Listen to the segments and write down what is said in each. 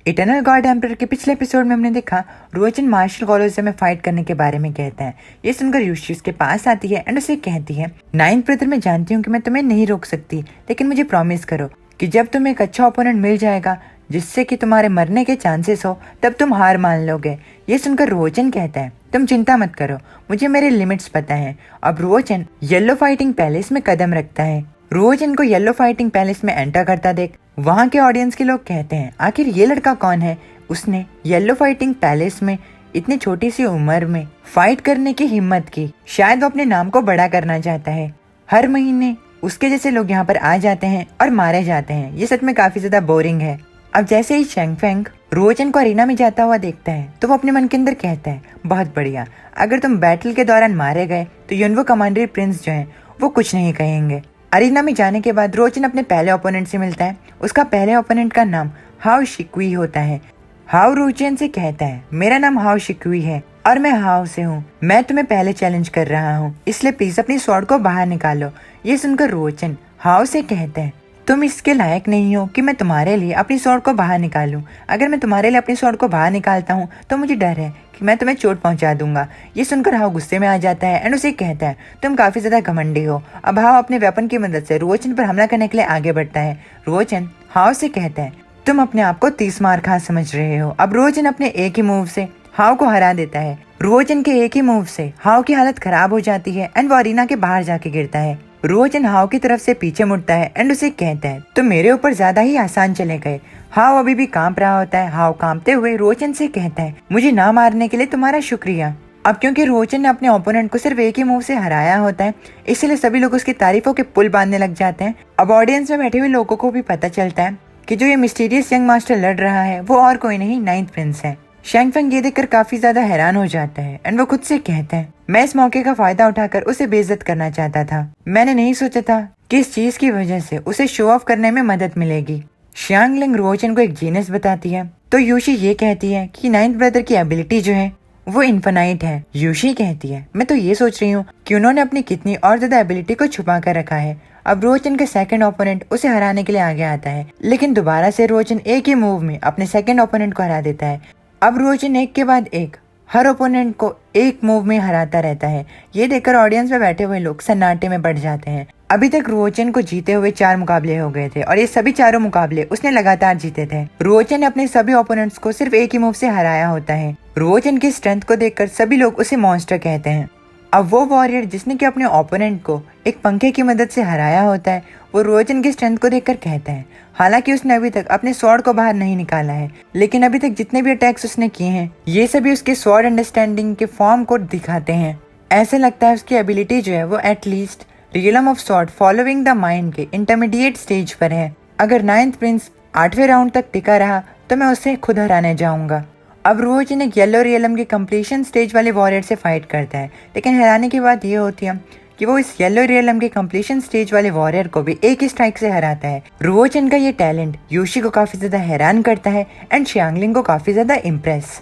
Eternal God emperor के पिछले episode में हमने देखा रोजन मार्शल कॉलोसियम में फाइट करने के बारे में कहता है। ये सुनकर यूशी उसके पास आती है एंड उसे कहती है, नाइन्थ ब्रदर, मैं जानती हूँ कि मैं तुम्हें नहीं रोक सकती, लेकिन मुझे प्रॉमिस करो कि जब तुम्हें एक अच्छा ओपोनेंट मिल जाएगा जिससे कि तुम्हारे मरने के चांसेस हो, तब तुम हार मान लोगे। ये सुनकर रोजन कहता है, तुम चिंता मत करो, मुझे मेरे लिमिट्स पता है। अब रोजन येलो फाइटिंग पैलेस में कदम रखता है। रोजन को येलो फाइटिंग पैलेस में एंटर करता देख वहाँ के ऑडियंस के लोग कहते हैं, आखिर ये लड़का कौन है, उसने येलो फाइटिंग पैलेस में इतनी छोटी सी उम्र में फाइट करने की हिम्मत की। शायद वो अपने नाम को बड़ा करना चाहता है। हर महीने उसके जैसे लोग यहाँ पर आ जाते हैं और मारे जाते हैं। ये सच में काफी ज्यादा बोरिंग है। अब जैसे ही शेंगफेंग रोजन को अरीना में जाता हुआ देखता है तो वो अपने मन के अंदर कहता है, बहुत बढ़िया, अगर तुम बैटल के दौरान मारे गए तो युनवो कमांडर प्रिंस जो है वो कुछ नहीं कहेंगे। अरीना में जाने के बाद रोजन अपने पहले ओपोनेंट से मिलता है। उसका पहले ओपोनेंट का नाम हाओ शिकुई होता है। हाओ रोजन से कहता है, मेरा नाम हाओ शिकुई है और मैं हाओ से हूँ। मैं तुम्हें पहले चैलेंज कर रहा हूँ, इसलिए प्लीज अपनी स्वॉर्ड को बाहर निकालो। ये सुनकर रोजन हाओ से कहते हैं, तुम इसके लायक नहीं हो कि मैं तुम्हारे लिए अपनी स्वॉर्ड को बाहर निकालूं। अगर मैं तुम्हारे लिए अपनी स्वॉर्ड को बाहर निकालता हूँ तो मुझे डर है कि मैं तुम्हें चोट पहुंचा दूंगा। ये सुनकर हाओ गुस्से में आ जाता है एंड उसे कहता है, तुम काफी ज्यादा घमंडी हो। अब हाओ अपने वेपन की मदद से रोजन पर हमला करने के लिए आगे बढ़ता है। रोजन हाओ से कहता है, तुम अपने आप को 30 मार खा समझ रहे हो। अब रोजन अपने एक ही मूव से हाओ को हरा देता है। रोजन के एक ही मूव से हाओ की हालत खराब हो जाती है एंड वो अरीना के बाहर जाके गिरता है। रोजन हाओ की तरफ से पीछे मुड़ता है एंड उसे कहता है, तुम मेरे ऊपर ज्यादा ही आसान चले गए। हाओ अभी भी कांप रहा होता है। हाओ कांपते हुए रोजन से कहता है, मुझे ना मारने के लिए तुम्हारा शुक्रिया। अब क्योंकि रोजन ने अपने ओपोनेंट को सिर्फ एक ही मूव से हराया होता है, इसलिए सभी लोग उसकी तारीफों के पुल बांधने लग जाते हैं। अब ऑडियंस में बैठे हुए लोगों को भी पता चलता है कि जो ये मिस्टीरियस यंग मास्टर लड़ रहा है वो और कोई नहीं, नाइन्थ प्रिंस है। शेंगफेंग ये देखकर काफी ज्यादा हैरान हो जाता है एंड वो खुद से कहता है, मैं इस मौके का फायदा उठाकर उसे बेइज्जत करना चाहता था। मैंने नहीं सोचा था कि इस चीज की वजह से उसे शो ऑफ करने में मदद मिलेगी। xiangling रोजन को एक जीनियस बताती है तो यूशी ये कहती है कि नाइन्थ ब्रदर की एबिलिटी जो है वो इन्फिनाइट है। यूशी कहती है, मैं तो ये सोच रही हूँ कि उन्होंने अपनी कितनी और ज्यादा एबिलिटी को छुपा कर रखा है। अब रोजन के सेकंड ओपोनेंट उसे हराने के लिए आगे आता है, लेकिन दोबारा से रोजन एक ही मूव में अपने सेकंड ओपोनेंट को हरा देता है। अब रोजन एक के बाद एक हर ओपोनेंट को एक मूव में हराता रहता है। ये देखकर ऑडियंस में बैठे हुए लोग सन्नाटे में बढ़ जाते हैं। अभी तक रोजन को जीते हुए 4 मुकाबले हो गए थे और ये सभी चारों मुकाबले उसने लगातार जीते थे। रोजन ने अपने सभी ओपोनेंट्स को सिर्फ एक ही मूव से हराया होता है। रोजन की स्ट्रेंथ को देखकर सभी लोग उसे मॉन्स्टर कहते हैं। अब वो वॉरियर जिसने कि अपने ओपोनेंट को एक पंखे की मदद से हराया होता है, वो रोजन की स्ट्रेंथ को देखकर कहता है, हालांकि उसने अभी तक अपने स्वॉर्ड को बाहर नहीं निकाला है, लेकिन अभी तक जितने भी अटैक्स उसने किए हैं ये सभी उसके स्वॉर्ड अंडरस्टैंडिंग के फॉर्म को दिखाते हैं। ऐसे लगता है उसकी एबिलिटी जो है वो at least realm of sword following the mind के इंटरमीडिएट स्टेज पर है। अगर नाइन्थ प्रिंस 8वें राउंड तक टिका रहा तो मैं उसे खुद हराने जाऊंगा। अब रोजन एक येलो रियलम के कंप्लीशन स्टेज वाले वॉरियर से फाइट करता है, लेकिन हैरानी की बात यह होती है कि वो इस येलो रियलम के कंप्लीशन स्टेज वाले वॉरियर को भी एक ही स्ट्राइक से हराता है। रोजन का ये टैलेंट यूशी को काफी ज्यादा हैरान करता है एंड xiangling को काफी ज्यादा इम्प्रेस।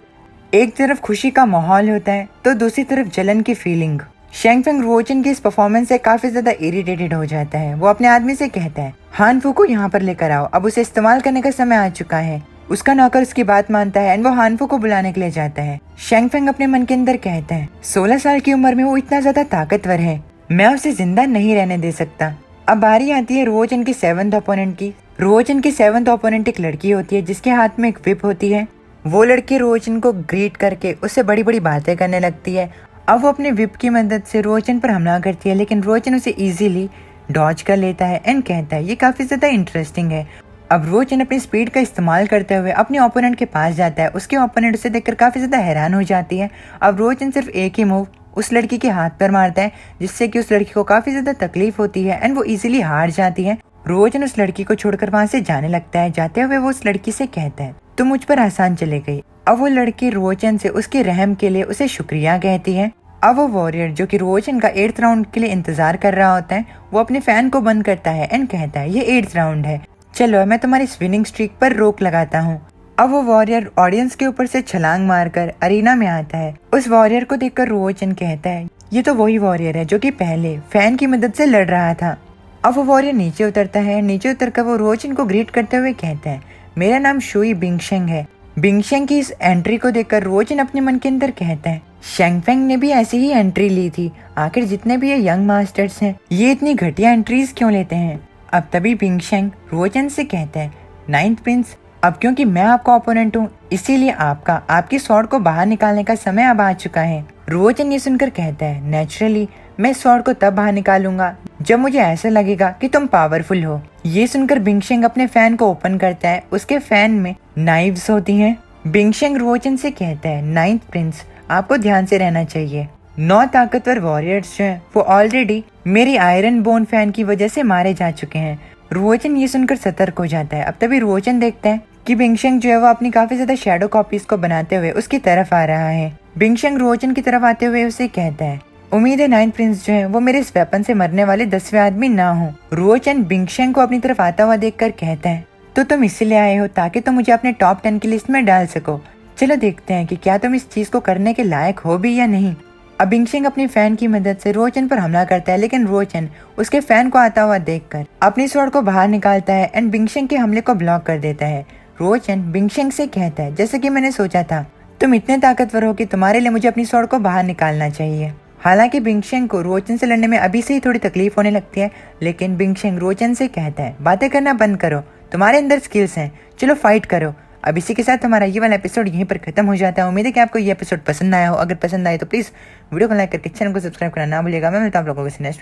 एक तरफ खुशी का माहौल होता है तो दूसरी तरफ जलन की फीलिंग। शेंगफेंग रोजन की इस परफॉर्मेंस से काफी ज्यादा इरिटेटेड हो जाता है। वो अपने आदमी से कहता है, हानफू को यहाँ पर लेकर आओ, अब उसे इस्तेमाल करने का समय आ चुका है। उसका नौकर उसकी बात मानता है एंड वो हानफू को बुलाने के लिए जाता है। शेंगफेंग अपने मन के अंदर कहता है, 16 साल की उम्र में वो इतना ज्यादा ताकतवर है, मैं उसे जिंदा नहीं रहने दे सकता। अब बारी आती है रोजन की 7th ओपोनेंट की। रोजन की 7th ओपोनेंट एक लड़की होती है जिसके हाथ में एक विप होती है। वो लड़की रोजन को ग्रीट करके उससे बड़ी बड़ी बातें करने लगती है। अब वो अपने विप की मदद से रोजन पर हमला करती है, लेकिन रोजन उसे इजीली डॉज कर लेता है एंड कहता है, ये काफी ज्यादा इंटरेस्टिंग है। अब रोजन अपनी स्पीड का इस्तेमाल करते हुए अपने ओपोनेंट के पास जाता है। उसके ओपोनेंट उसे देखकर काफी ज्यादा हैरान हो जाती है। अब रोजन सिर्फ एक ही मूव उस लड़की के हाथ पर मारता है, जिससे कि उस लड़की को काफी ज्यादा तकलीफ होती है एंड वो इजीली हार जाती है। रोजन उस लड़की को छोड़कर वहां से जाने लगता है। जाते हुए वो उस लड़की से कहता है, तुम मुझ पर आसान चले गई। अब वो लड़की रोजन से उसके रहम के लिए उसे शुक्रिया कहती है। अब वो वॉरियर जो कि रोजन का 8th राउंड के लिए इंतजार कर रहा होता है, वो अपने फैन को बंद करता है एंड कहता है, ये 8th राउंड है, चलो मैं तुम्हारी स्विनिंग स्ट्रीक पर रोक लगाता हूँ। अब वो वॉरियर ऑडियंस के ऊपर से छलांग मारकर अरीना में आता है। उस वॉरियर को देखकर रोजन कहता है, ये तो वही वॉरियर है जो कि पहले फैन की मदद से लड़ रहा था। अब वो वॉरियर नीचे उतरता है। नीचे उतरकर वो रोजन को ग्रीट करते हुए कहता है, मेरा नाम शुई बिंगशेंग है। बिंगशेंग की इस एंट्री को देखकर रोजन अपने मन के अंदर कहता है, शेंगफेंग ने भी ऐसी ही एंट्री ली थी। आखिर जितने भी ये यंग मास्टर्स हैं, ये इतनी घटिया एंट्रीज क्यों लेते हैं? अब तभी बिंगशेंग रोजन से कहता है, नाइन्थ प्रिंस, अब क्योंकि मैं आपका ओपोनेंट हूँ, इसीलिए आपकी स्वॉर्ड को बाहर निकालने का समय अब आ चुका है। रोजन ये सुनकर कहता है, नेचुरली मैं स्वॉर्ड को तब बाहर निकालूंगा जब मुझे ऐसा लगेगा कि तुम पावरफुल हो। ये सुनकर बिंगशेंग अपने फैन को ओपन करता है। उसके फैन में नाइव्स होती हैं। बिंगशेंग रोजन से कहता है, नाइन्थ प्रिंस, आपको ध्यान से रहना चाहिए। 9 ताकतवर वॉरियर्स जो हैं वो ऑलरेडी मेरी आयरन बोन फैन की वजह से मारे जा चुके हैं। रोजन ये सुनकर सतर्क हो जाता है। अब तभी रोजन देखता है कि बिंगशेंग जो है वो अपनी काफी ज्यादा शैडो कॉपीज को बनाते हुए उसकी तरफ आ रहा है। बिंगशेंग रोजन की तरफ आते हुए उसे कहता है, उम्मीद है नाइन्थ प्रिंस जो है वो मेरे इस वेपन से मरने वाले 10वें आदमी ना हो। रोजन बिंगशेंग को अपनी तरफ आता हुआ देखकर कहता है, तो तुम इसीलिए आए हो ताकि तुम मुझे अपने टॉप 10 की लिस्ट में डाल सको। चलो देखते हैं कि क्या तुम इस चीज को करने के लायक हो भी या नहीं। अब बिंगशेंग अपनी फैन की मदद से रोजन पर हमला करता है, लेकिन रोजन उसके फैन को आता हुआ देखकर अपनी स्वॉर्ड को बाहर निकालता है एंड बिंगशेंग के हमले को ब्लॉक कर देता है। रोजन बिंगशेंग से कहता है, जैसे कि मैंने सोचा था, तुम इतने ताकतवर हो कि तुम्हारे लिए मुझे अपनी स्वॉर्ड को बाहर निकालना चाहिए। हालांकि बिंगशेंग को रोजन से लड़ने में अभी से ही थोड़ी तकलीफ होने लगती है, लेकिन बिंगशेंग रोजन से कहता है, बातें करना बंद करो, तुम्हारे अंदर स्किल्स हैं, चलो फाइट करो। अब इसी के साथ हमारा ये वाला एपिसोड यहीं पर खत्म हो जाता है। उम्मीद है कि आपको ये एपिसोड पसंद आया हो। अगर पसंद आए तो प्लीज़ वीडियो को लाइक करके चैनल को सब्सक्राइब करना ना भूलिएगा। मैं मिलता हूँ आप लोगों को नेक्स्ट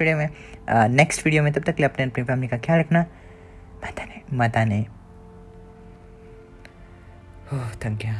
वीडियो में। तब तक के लिए अपनी फैमिली का ख्याल रखना। माता ने थक गया।